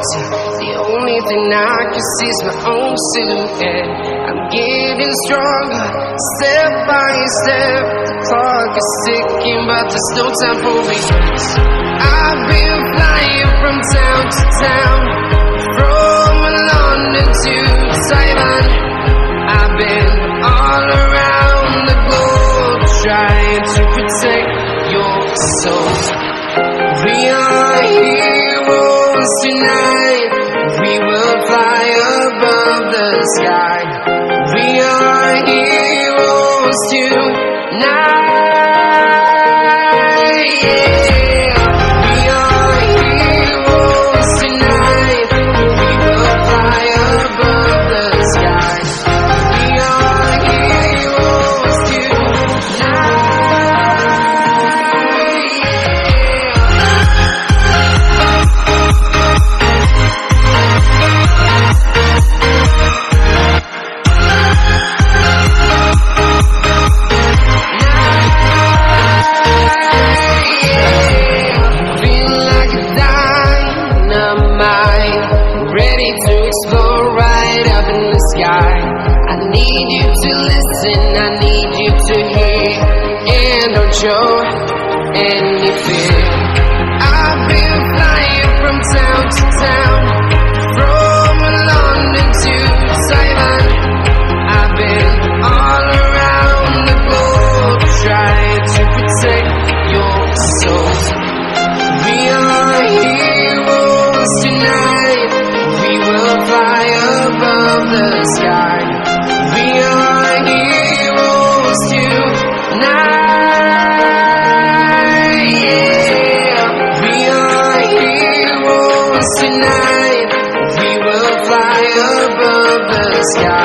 empty. The only thing I can see is my own silhouette. I'm getting stronger, step by step. The clock is ticking, but there's no time for regrets. I've been flying from town to town, from London to Taiwan. I've been all around the globe, trying to protect your soul. We are heroes tonight. We will fly above the sky. We are heroes tonight. Yeah. We are heroes tonight. We will fly above the sky. We are heroes tonight. Ready to explore right up in the sky. I need you to listen, I need you to hear, and don't show any fear. I've been flying from town to town, from London to Taiwan. I've been all around the globe, trying to protect your soul. We are heroes tonight. We will fly above the sky. We are heroes tonight. Yeah. We are heroes tonight. We will fly above the sky.